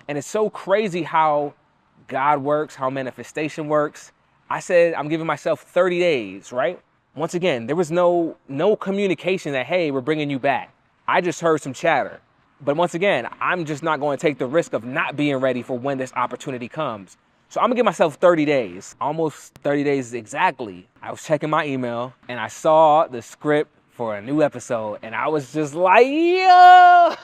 And it's so crazy how God works, how manifestation works. I said I'm giving myself 30 days, right? Once again, there was no communication that, hey, we're bringing you back. I just heard some chatter. But once again, I'm just not going to take the risk of not being ready for when this opportunity comes. So I'm gonna give myself 30 days, almost 30 days exactly. I was checking my email and I saw the script for a new episode and I was just like, yo!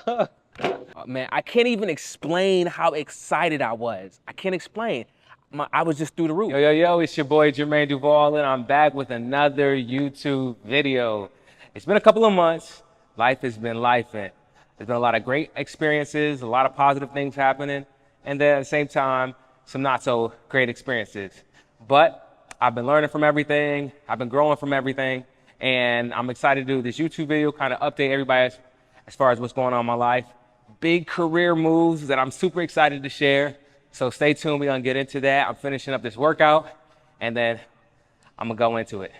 Man, I can't even explain how excited I was. I can't explain. I was just through the roof. Yo, it's your boy Jermaine Duval, and I'm back with another YouTube video. It's been a couple of months. Life has been lifing. There's been a lot of great experiences, a lot of positive things happening, and then at the same time, some not so great experiences. But I've been learning from everything. I've been growing from everything, and I'm excited to do this YouTube video, kind of update everybody as far as what's going on in my life. Big career moves that I'm super excited to share. So stay tuned, we're gonna get into that. I'm finishing up this workout and then I'm gonna go into it.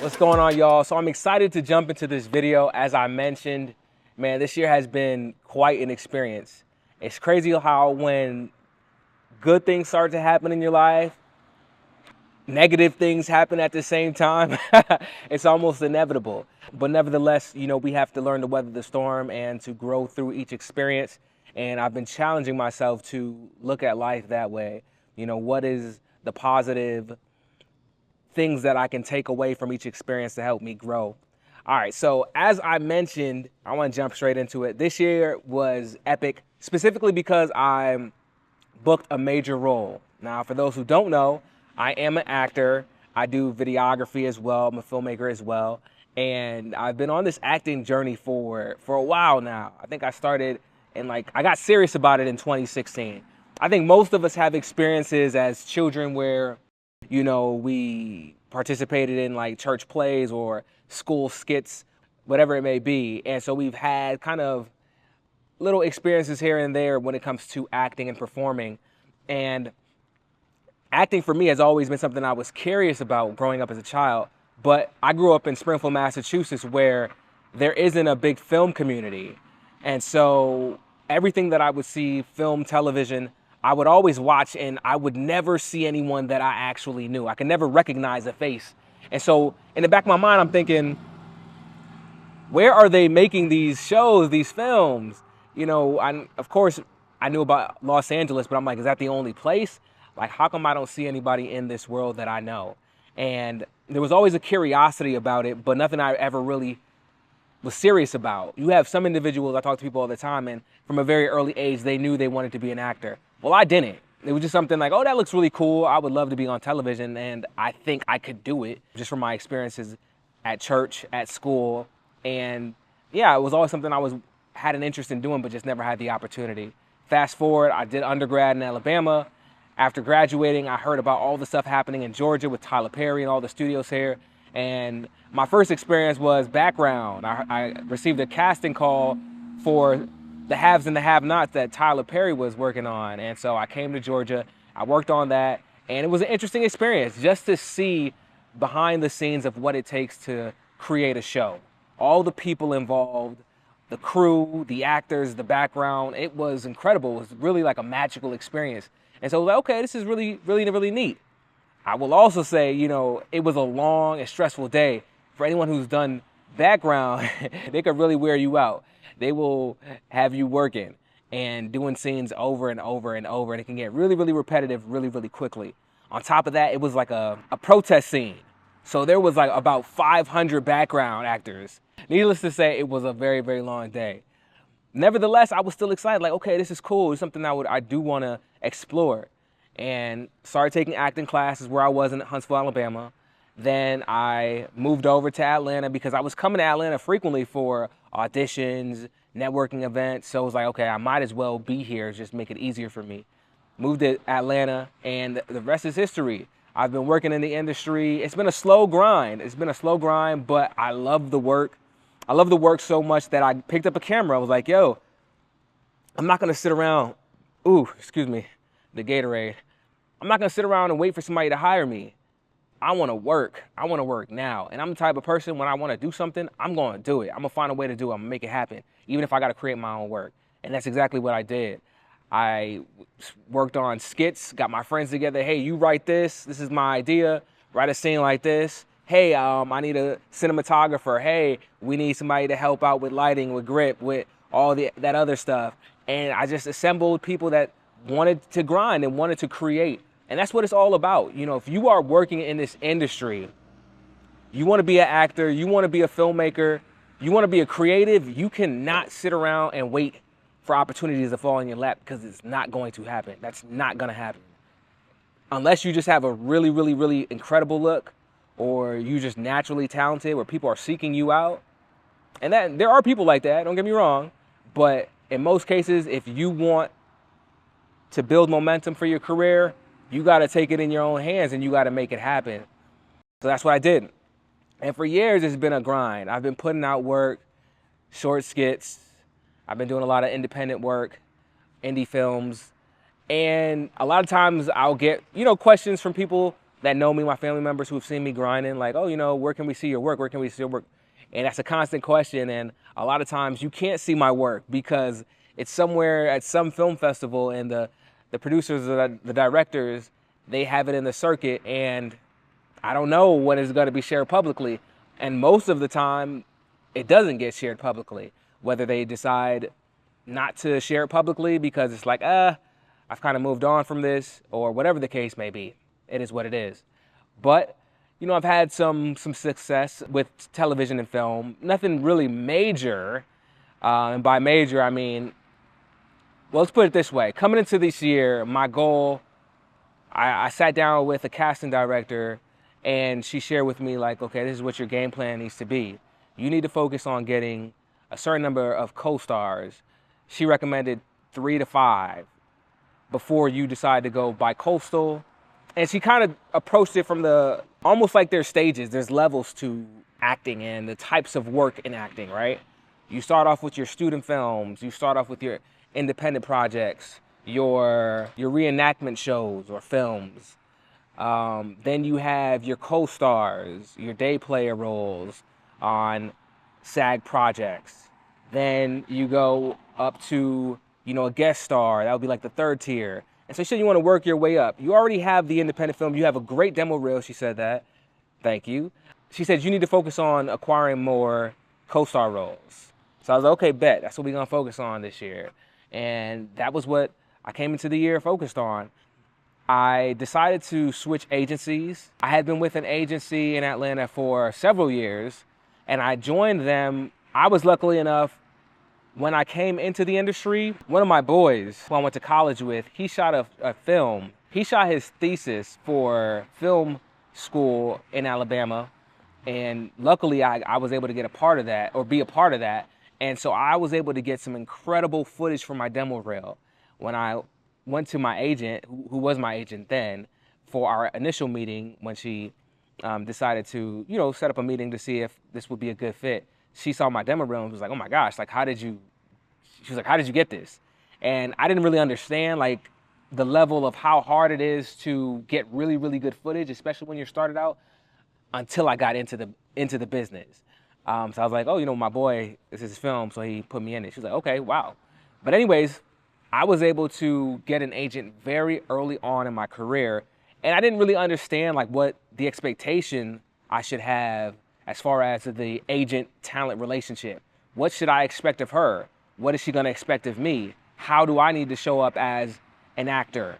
What's going on, y'all? So I'm excited to jump into this video. As I mentioned, man, this year has been quite an experience. It's crazy how when good things start to happen in your life, negative things happen at the same time. It's almost inevitable. But nevertheless, you know, we have to learn to weather the storm and to grow through each experience. And I've been challenging myself to look at life that way. You know, what is the positive things that I can take away from each experience to help me grow? All right, so as I mentioned, I want to jump straight into it. This year was epic, specifically because I booked a major role. Now, for those who don't know, I am an actor. I do videography as well. I'm a filmmaker as well. And I've been on this acting journey for a while now. I think I started I got serious about it in 2016. I think most of us have experiences as children where, you know, we participated in like church plays or school skits, whatever it may be. And so we've had kind of little experiences here and there when it comes to acting and performing. And acting for me has always been something I was curious about growing up as a child. But I grew up in Springfield, Massachusetts, where there isn't a big film community. And so everything that I would see, film, television, I would always watch, and I would never see anyone that I actually knew. I could never recognize a face. And so in the back of my mind, I'm thinking, where are they making these shows, these films? You know, of course, I knew about Los Angeles, but I'm like, is that the only place? Like, how come I don't see anybody in this world that I know? And there was always a curiosity about it, but nothing I ever really was serious about. You have some individuals, I talk to people all the time, and from a very early age, they knew they wanted to be an actor. Well, I didn't. It was just something like, oh, that looks really cool. I would love to be on television, and I think I could do it just from my experiences at church, at school. And yeah, it was always something I had an interest in doing, but just never had the opportunity. Fast forward, I did undergrad in Alabama. After graduating, I heard about all the stuff happening in Georgia with Tyler Perry and all the studios here. And my first experience was background. I received a casting call for the haves and the have-nots that Tyler Perry was working on. And so I came to Georgia, I worked on that, and it was an interesting experience just to see behind the scenes of what it takes to create a show. All the people involved, the crew, the actors, the background, it was incredible. It was really like a magical experience. And so I was like, okay, this is really, really, really neat. I will also say, you know, it was a long and stressful day. For anyone who's done background, they could really wear you out. They will have you working and doing scenes over and over and over, and it can get really, really repetitive really, really quickly. On top of that, it was like a protest scene. So there was like about 500 background actors. Needless to say, it was a very, very long day. Nevertheless, I was still excited, like, okay, this is cool. It's something I do want to explore. and started taking acting classes where I was in Huntsville, Alabama. Then I moved over to Atlanta because I was coming to Atlanta frequently for auditions, networking events. So I was like, okay, I might as well be here, just make it easier for me. Moved to Atlanta, and the rest is history. I've been working in the industry. It's been a slow grind. But I love the work. I love the work so much that I picked up a camera. I was like, yo, I'm not gonna sit around. Ooh, excuse me, the Gatorade. I'm not gonna sit around and wait for somebody to hire me. I wanna work. I wanna work now. And I'm the type of person, when I wanna do something, I'm gonna do it. I'm gonna find a way to do it. I'm gonna make it happen, even if I gotta create my own work. And that's exactly what I did. I worked on skits, got my friends together. Hey, you write this. This is my idea. Write a scene like this. Hey, I need a cinematographer. Hey, we need somebody to help out with lighting, with grip, with all that other stuff. And I just assembled people that wanted to grind and wanted to create. And that's what it's all about. You know, if you are working in this industry, you want to be an actor, you want to be a filmmaker, you want to be a creative, you cannot sit around and wait for opportunities to fall in your lap, because it's not going to happen. That's not going to happen. Unless you just have a really, really, really incredible look, or you just naturally talented where people are seeking you out. And that there are people like that, don't get me wrong. But in most cases, if you want to build momentum for your career, you got to take it in your own hands and you got to make it happen. So that's what I did. And for years, it's been a grind. I've been putting out work, short skits. I've been doing a lot of independent work, indie films. And a lot of times I'll get, questions from people that know me, my family members who have seen me grinding, like, oh, where can we see your work? Where can we see your work? And that's a constant question. And a lot of times you can't see my work because it's somewhere at some film festival, and the producers, the directors, they have it in the circuit, and I don't know when it's going to be shared publicly. And most of the time, it doesn't get shared publicly, whether they decide not to share it publicly because it's like, I've kind of moved on from this, or whatever the case may be. It is what it is. But, I've had some success with television and film. Nothing really major. And by major, I mean, well, let's put it this way. Coming into this year, my goal, I sat down with a casting director, and she shared with me, like, okay, this is what your game plan needs to be. You need to focus on getting a certain number of co-stars. She recommended 3 to 5 before you decide to go bi-coastal. And she kind of approached it from almost like there's stages, there's levels to acting and the types of work in acting, right? You start off with your student films, you start off with your independent projects, your reenactment shows or films. Then you have your co-stars, your day player roles on SAG projects. Then you go up to, a guest star. That would be like the third tier. And so she said you want to work your way up. You already have the independent film. You have a great demo reel. She said that. Thank you. She said you need to focus on acquiring more co-star roles. So I was like, okay, bet. That's what we're going to focus on this year. And that was what I came into the year focused on. I decided to switch agencies. I had been with an agency in Atlanta for several years, and I joined them. I was lucky enough, when I came into the industry, one of my boys who I went to college with, he shot a film. He shot his thesis for film school in Alabama. And luckily, I was able to get a part of that, or be a part of that. And so I was able to get some incredible footage from my demo reel. When I went to my agent, who was my agent then, for our initial meeting, when she decided to, set up a meeting to see if this would be a good fit, she saw my demo reel and was like, oh my gosh, like, how did you get this? And I didn't really understand, like, the level of how hard it is to get really, really good footage, especially when you're started out, until I got into the business. So I was like, oh, my boy, this is his film, so he put me in it. She was like, okay, wow. But anyways, I was able to get an agent very early on in my career, and I didn't really understand, like, what the expectation I should have as far as the agent-talent relationship. What should I expect of her? What is she going to expect of me? How do I need to show up as an actor?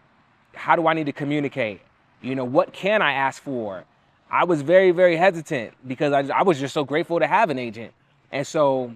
How do I need to communicate? What can I ask for? I was very, very hesitant because I was just so grateful to have an agent. And so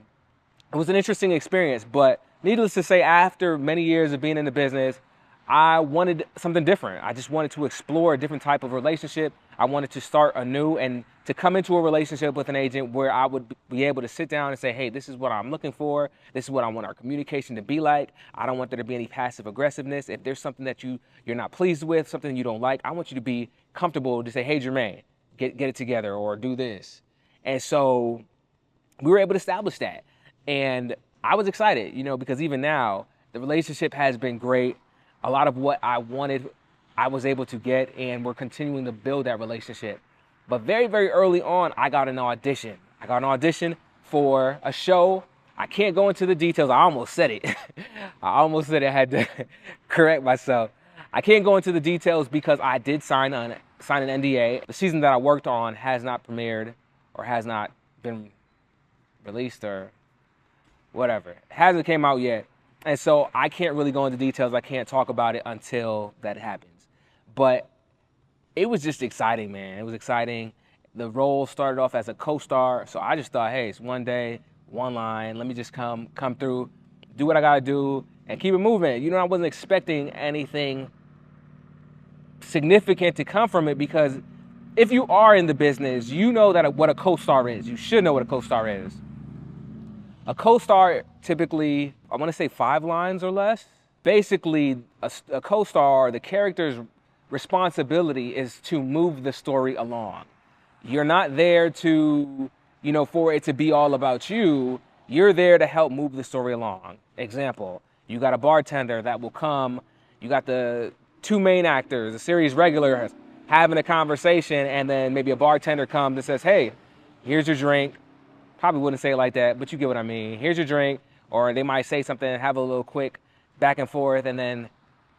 it was an interesting experience. But needless to say, after many years of being in the business, I wanted something different. I just wanted to explore a different type of relationship. I wanted to start anew and to come into a relationship with an agent where I would be able to sit down and say, hey, this is what I'm looking for. This is what I want our communication to be like. I don't want there to be any passive aggressiveness. If there's something that you're not pleased with, something you don't like, I want you to be comfortable to say, hey, Jermaine, get it together or do this. And so we were able to establish that. And I was excited, because even now the relationship has been great. A lot of what I wanted, I was able to get, and we're continuing to build that relationship. But very, very early on, I got an audition. I got an audition for a show. I can't go into the details. I almost said it. I had to correct myself. I can't go into the details because I did sign an NDA. The season that I worked on has not premiered or has not been released or whatever. It hasn't came out yet. And so I can't really go into details. I can't talk about it until that happens. But it was just exciting, man. It was exciting. The role started off as a co-star. So I just thought, hey, it's one day, one line. Let me just come through, do what I got to do, and keep it moving. I wasn't expecting anything significant to come from it, because if you are in the business, you know that what a co-star is. You should know what a co-star is. A co-star typically, I want to say 5 lines or less. Basically, a co-star, the character's responsibility is to move the story along. You're not there to, for it to be all about you. You're there to help move the story along. Example, you got a bartender that will come. You got the 2 main actors, the series regular, having a conversation, and then maybe a bartender comes and says, hey, here's your drink. Probably wouldn't say it like that, but you get what I mean. Here's your drink. Or they might say something, have a little quick back and forth, and then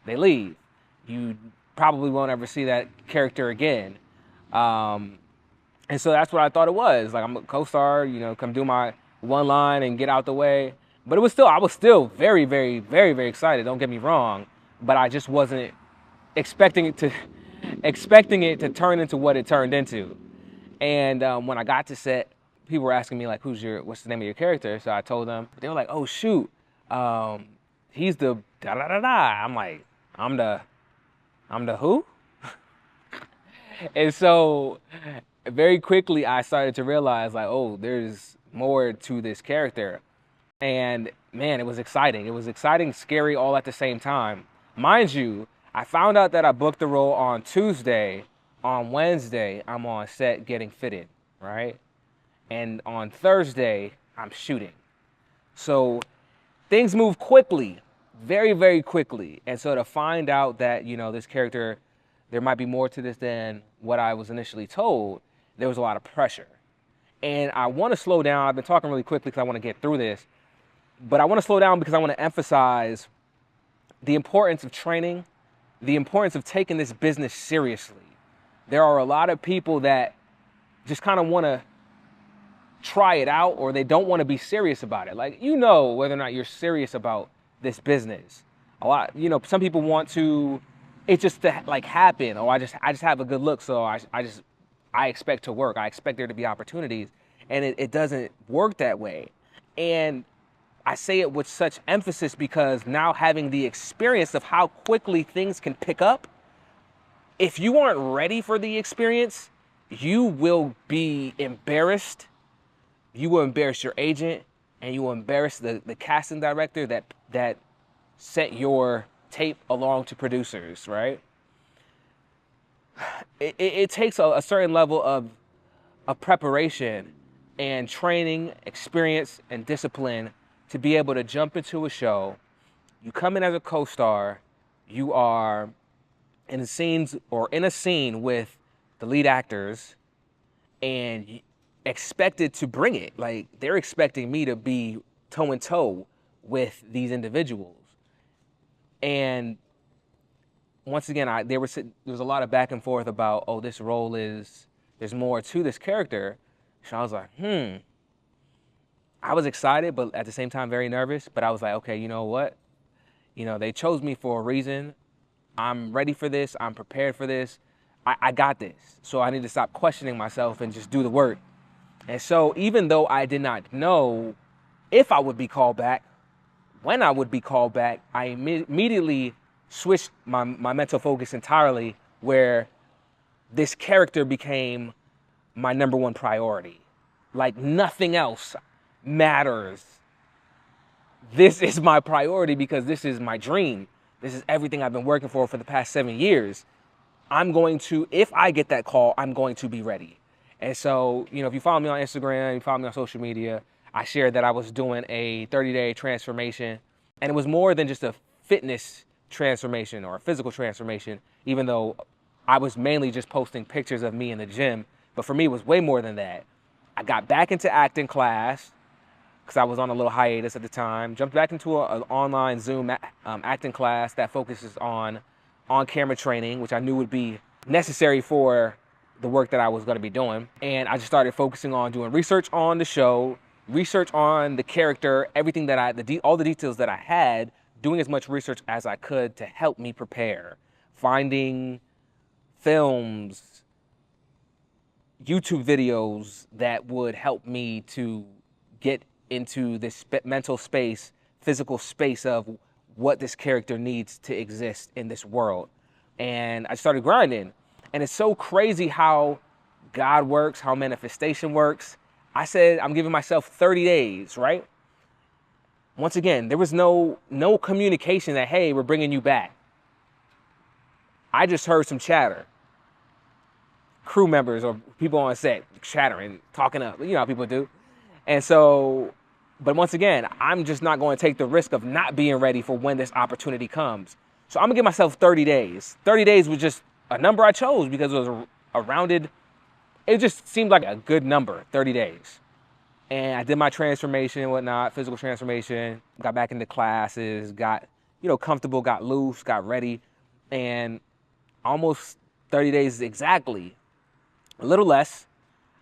they leave. You probably won't ever see that character again. And so that's what I thought it was. Like, I'm a co-star, come do my one line and get out the way. But I was still very, very, very, very excited. Don't get me wrong. But I just wasn't expecting it to turn into what it turned into. And when I got to set, people were asking me, like, what's the name of your character? So I told them. They were like, oh, shoot. He's the da-da-da-da. I'm like, I'm the who? And so very quickly I started to realize, like, oh, there's more to this character. And man, it was exciting. It was exciting, scary, all at the same time. Mind you, I found out that I booked the role on Tuesday. On Wednesday, I'm on set getting fitted, right? And on Thursday, I'm shooting. So things move quickly, very, very quickly. And so to find out that, this character, there might be more to this than what I was initially told, there was a lot of pressure. And I want to slow down. I've been talking really quickly because I want to get through this. But I want to slow down because I want to emphasize the importance of training, the importance of taking this business seriously. There are a lot of people that just kind of want to try it out, or they don't want to be serious about it. Like, whether or not you're serious about this business. A lot, some people want it just to like happen. Or I just have a good look, so I expect to work. I expect there to be opportunities, and it doesn't work that way. And I say it with such emphasis because now having the experience of how quickly things can pick up, if you aren't ready for the experience, you will be embarrassed. You will embarrass your agent, and you will embarrass the casting director that sent your tape along to producers, right? It takes a certain level of preparation and training, experience, and discipline to be able to jump into a show. You come in as a co-star, you are in a scene with the lead actors, and expected to bring it. Like, they're expecting me to be toe in toe with these individuals. And once again, there was a lot of back and forth about, oh, this role there's more to this character. So I was like, I was excited, but at the same time very nervous. But I was like, okay, you know what? They chose me for a reason. I'm ready for this. I'm prepared for this. I got this. So I need to stop questioning myself and just do the work. And so even though I did not know if I would be called back, when I would be called back, I immediately switched my mental focus entirely, where this character became my number one priority. Like nothing else matters. This is my priority because this is my dream. This is everything I've been working for the past 7 years. I'm going to, if I get that call, I'm going to be ready. And so, if you follow me on Instagram, you follow me on social media, I shared that I was doing a 30-day transformation. And it was more than just a fitness transformation or a physical transformation, even though I was mainly just posting pictures of me in the gym. But for me, it was way more than that. I got back into acting class because I was on a little hiatus at the time. Jumped back into an online Zoom acting class that focuses on camera training, which I knew would be necessary for the work that I was going to be doing. And I just started focusing on doing research on the show, research on the character, everything that all the details that I had, doing as much research as I could to help me prepare, finding films, YouTube videos that would help me to get into this mental space, physical space of what this character needs to exist in this world. And I started grinding. And it's so crazy how God works, how manifestation works. I said, I'm giving myself 30 days, right? Once again, there was no communication that, hey, we're bringing you back. I just heard some chatter. Crew members or people on set chattering, talking up, you know how people do. And so, but once again, I'm just not going to take the risk of not being ready for when this opportunity comes. So I'm gonna give myself 30 days. 30 days was just a number I chose because it was a rounded, it just seemed like a good number, 30 days. And I did my transformation and whatnot, physical transformation, got back into classes, got, comfortable, got loose, got ready. And almost 30 days exactly, a little less,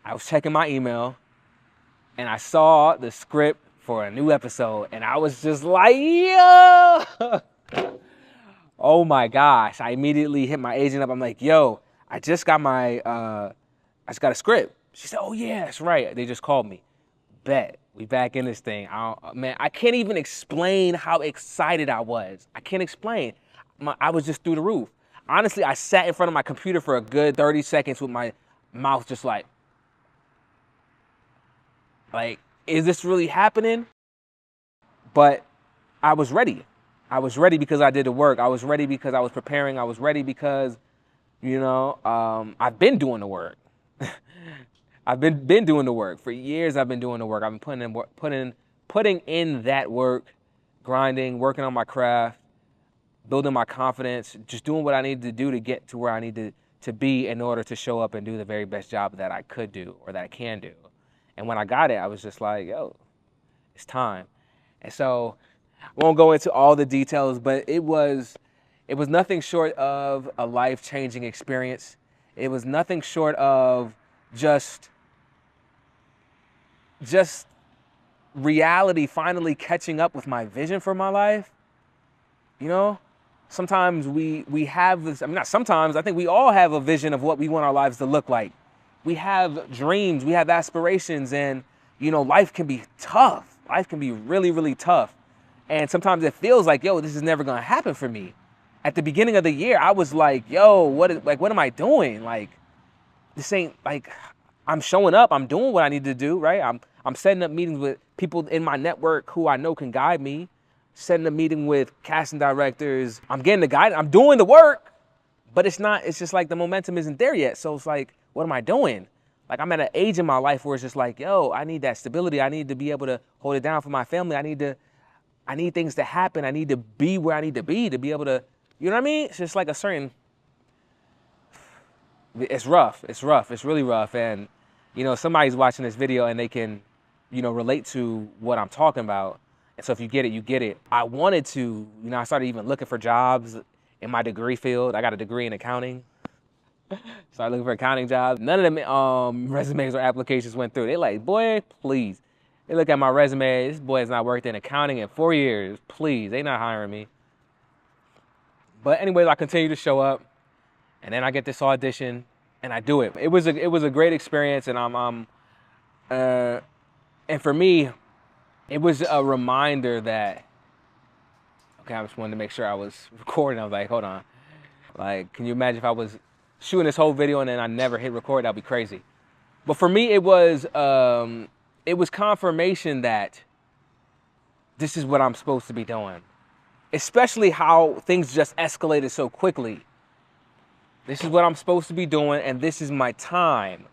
I was checking my email and I saw the script for a new episode and I was just like, yo, oh my gosh. I immediately hit my agent up. I'm like, yo, I just got a script. She said, oh yeah, that's right. They just called me. Bet, we back in this thing. Man, I can't even explain how excited I was. I can't explain. I was just through the roof. Honestly, I sat in front of my computer for a good 30 seconds with my mouth just like, is this really happening? But I was ready. I was ready because I did the work. I was ready because I was preparing. I was ready because, I've been doing the work. I've been doing the work. For years I've been doing the work. I've been putting in that work, grinding, working on my craft, building my confidence, just doing what I needed to do to get to where I needed to be in order to show up and do the very best job that I could do or that I can do. And when I got it, I was just like, yo, it's time. And so I won't go into all the details, but it was nothing short of a life-changing experience. It was nothing short of just reality finally catching up with my vision for my life. Sometimes we have this, not sometimes, I think we all have a vision of what we want our lives to look like. We have dreams, we have aspirations, and, life can be tough. Life can be really, really tough. And sometimes it feels like, yo, this is never going to happen for me. At the beginning of the year, I was like, yo, what am I doing? This ain't I'm showing up, I'm doing what I need to do, right? I'm setting up meetings with people in my network who I know can guide me, setting a meeting with casting directors. I'm getting the guidance, I'm doing the work, but it's just like the momentum isn't there yet. So it's like, what am I doing? I'm at an age in my life where it's just like, yo, I need that stability. I need to be able to hold it down for my family. I need things to happen. I need to be where I need to be able to, you know what I mean? It's just like it's rough. It's really rough. And, somebody's watching this video and they can, relate to what I'm talking about. And so if you get it, you get it. I wanted to, I started even looking for jobs in my degree field. I got a degree in accounting. Started looking for accounting jobs. None of them resumes or applications went through. They're like, boy, please. They look at my resume. This boy has not worked in accounting in 4 years. Please, they not hiring me. But anyways, I continue to show up. And then I get this audition and I do it. It was a great experience, and and for me, it was a reminder that, Okay, I just wanted to make sure I was recording. I was like, hold on. Like, can you imagine if I was shooting this whole video and then I never hit record? That'd be crazy. But for me, it was confirmation that this is what I'm supposed to be doing. Especially how things just escalated so quickly. This is what I'm supposed to be doing, and this is my time.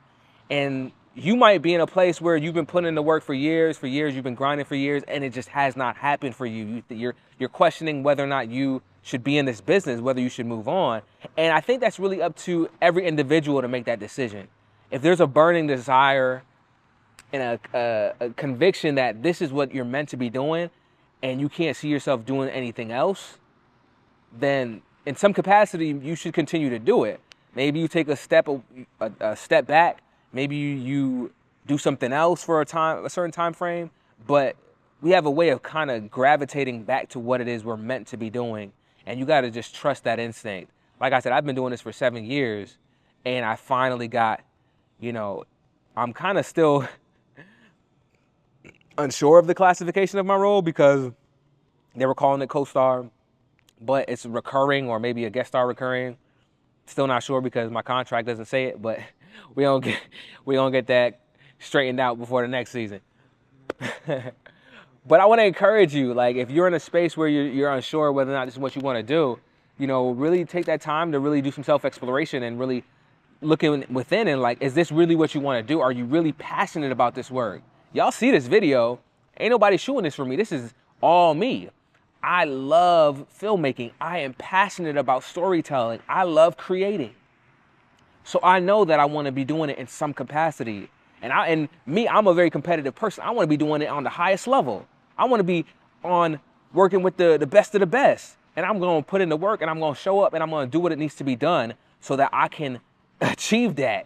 And you might be in a place where you've been putting in the work for years, you've been grinding for years, and it just has not happened for you. You're questioning whether or not you should be in this business, whether you should move on. And I think that's really up to every individual to make that decision. If there's a burning desire and a conviction that this is what you're meant to be doing, and you can't see yourself doing anything else, then in some capacity, you should continue to do it. Maybe you take a step back. Maybe you do something else for a certain time frame. But we have a way of kind of gravitating back to what it is we're meant to be doing. And you got to just trust that instinct. Like I said, I've been doing this for 7 years, and I finally got, I'm kind of still unsure of the classification of my role because they were calling it co-star, but it's recurring or maybe a guest star recurring. Still not sure because my contract doesn't say it, but we don't get that straightened out before the next season. But I want to encourage you, like, if you're in a space where you're unsure whether or not this is what you want to do, really take that time to really do some self-exploration and really look within and like, is this really what you want to do? Are you really passionate about this work? Y'all see this video. Ain't nobody shooting this for me. This is all me. I love filmmaking. I am passionate about storytelling. I love creating. So I know that I want to be doing it in some capacity. And I'm a very competitive person. I want to be doing it on the highest level. I want to be working with the best of the best. And I'm going to put in the work and I'm going to show up and I'm going to do what it needs to be done so that I can achieve that.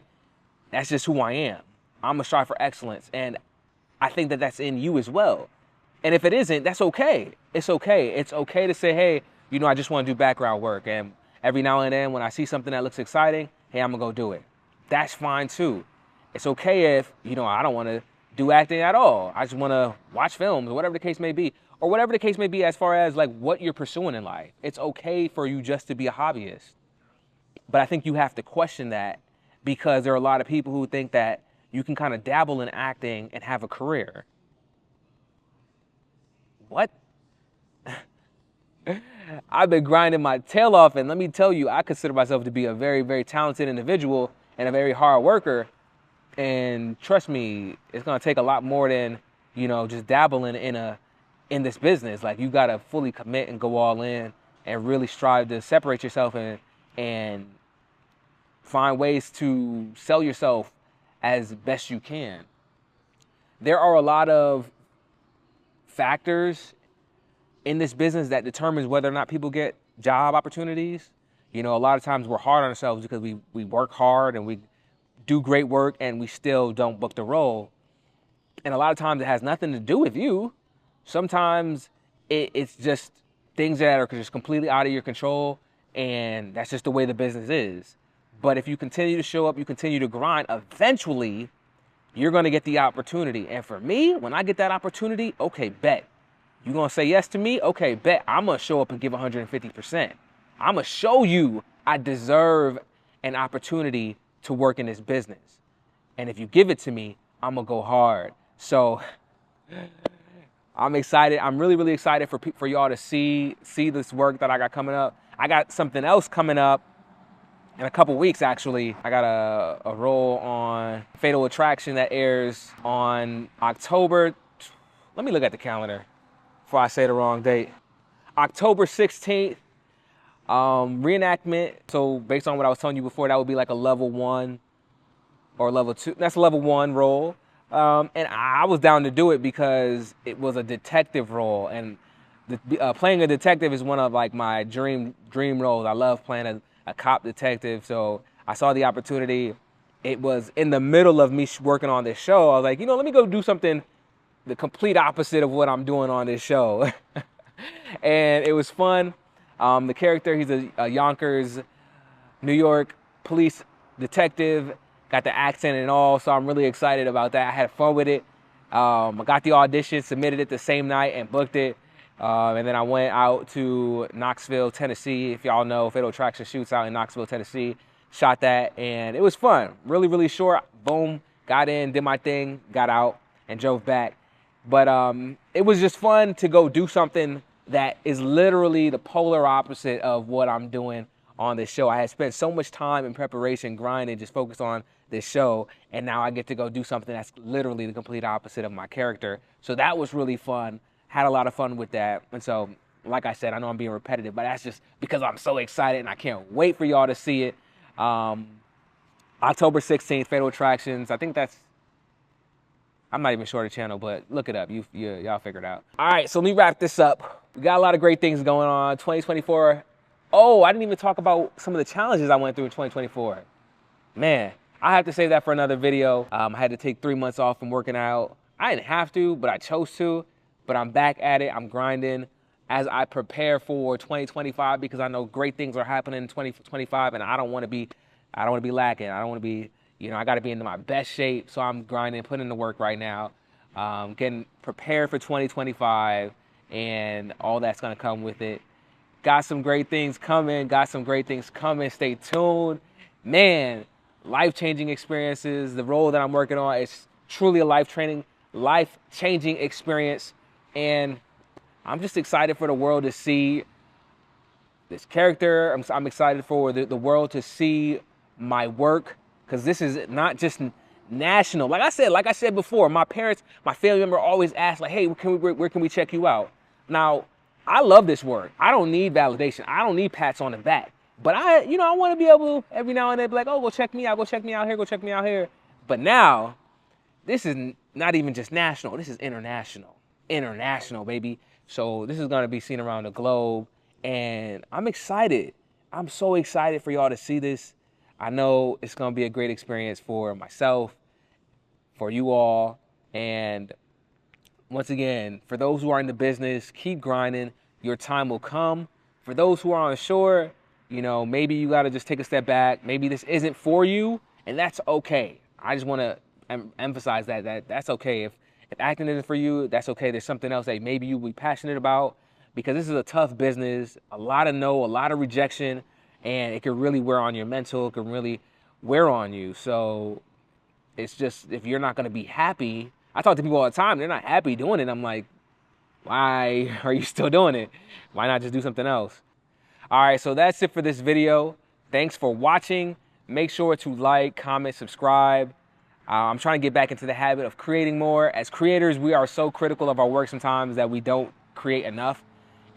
That's just who I am. I'm a strive for excellence. And I think that that's in you as well. And if it isn't, that's okay. It's okay. It's okay to say, hey, I just want to do background work. And every now and then when I see something that looks exciting, hey, I'm going to go do it. That's fine too. It's okay if, I don't want to do acting at all. I just want to watch films or whatever the case may be. Or whatever the case may be as far as like what you're pursuing in life. It's okay for you just to be a hobbyist. But I think you have to question that because there are a lot of people who think that you can kind of dabble in acting and have a career. What? I've been grinding my tail off, and let me tell you, I consider myself to be a very, very talented individual and a very hard worker. And trust me, it's gonna take a lot more than, just dabbling in this business. Like, you gotta fully commit and go all in and really strive to separate yourself and find ways to sell yourself as best you can. There are a lot of factors in this business that determines whether or not people get job opportunities. A lot of times we're hard on ourselves because we work hard and we do great work and we still don't book the role. And a lot of times it has nothing to do with you. Sometimes it's just things that are just completely out of your control, and that's just the way the business is. But if you continue to show up, you continue to grind, eventually you're going to get the opportunity. And for me, when I get that opportunity, okay, bet. You going to say yes to me? Okay, bet. I'm going to show up and give 150%. I'm going to show you I deserve an opportunity to work in this business. And if you give it to me, I'm going to go hard. So I'm excited. I'm really, really excited for y'all to see this work that I got coming up. I got something else coming up in a couple weeks, actually. I got a role on Fatal Attraction that airs on October. Let me look at the calendar before I say the wrong date. October 16th, reenactment. So based on what I was telling you before, that would be like a level 1 or level 2. That's a level 1 role. And I was down to do it because it was a detective role. And playing a detective is one of like my dream roles. I love playing a cop detective. So I saw the opportunity. It was in the middle of me working on this show. I was like, let me go do something the complete opposite of what I'm doing on this show. And it was fun. The character, he's a Yonkers, New York police detective, got the accent and all, so I'm really excited about that. I had fun with it. I got the audition, submitted it the same night and booked it. And then I went out to Knoxville, Tennessee. If y'all know, Fatal Attraction shoots out in Knoxville, Tennessee. Shot that, and it was fun. Really, really short. Boom, got in, did my thing, got out, and drove back. But it was just fun to go do something that is literally the polar opposite of what I'm doing on this show. I had spent so much time in preparation, grinding, just focused on this show, and now I get to go do something that's literally the complete opposite of my character. So that was really fun. Had a lot of fun with that. And so, like I said, I know I'm being repetitive, but that's just because I'm so excited and I can't wait for y'all to see it. October 16th, Fatal Attractions. I think that's, I'm not even sure the channel, but look it up. Y'all figure it out. All right, so let me wrap this up. We got a lot of great things going on. 2024. Oh, I didn't even talk about some of the challenges I went through in 2024. Man, I have to save that for another video. I had to take 3 months off from working out. I didn't have to, but I chose to. But I'm back at it. I'm grinding as I prepare for 2025 because I know great things are happening in 2025, and I don't want to be lacking. I don't want to be, I got to be in my best shape. So I'm grinding, putting in the work right now, getting prepared for 2025 and all that's going to come with it. Got some great things coming. Stay tuned. Man, life-changing experiences. The role that I'm working on is truly a life-changing experience. And I'm just excited for the world to see this character. I'm excited for the world to see my work, because this is not just national. Like I said before, my parents, my family member always ask, like, hey, where can we check you out? Now, I love this work. I don't need validation. I don't need pats on the back. But I want to be able to every now and then be like, oh, go check me out. Go check me out here. Go check me out here. But now, this is not even just national. This is international. International, baby. So this is going to be seen around the globe. And I'm excited. I'm so excited for y'all to see this. I know it's going to be a great experience for myself, for you all. And once again, for those who are in the business, keep grinding. Your time will come. For those who are unsure, maybe you got to just take a step back. Maybe this isn't for you, and that's okay. I just want to emphasize that that's okay. If acting isn't for you, that's okay. There's something else that maybe you'll be passionate about, because this is a tough business. A lot of no, a lot of rejection, and it can really wear on your mental. It can really wear on you. So it's just, if you're not going to be happy, I talk to people all the time. They're not happy doing it. I'm like, why are you still doing it? Why not just do something else? All right, so that's it for this video. Thanks for watching. Make sure to like, comment, subscribe. I'm trying to get back into the habit of creating more. As creators, we are so critical of our work sometimes that we don't create enough.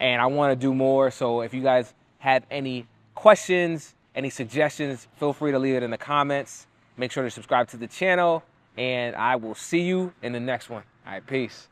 And I want to do more. So if you guys have any questions, any suggestions, feel free to leave it in the comments. Make sure to subscribe to the channel, and I will see you in the next one. All right, peace.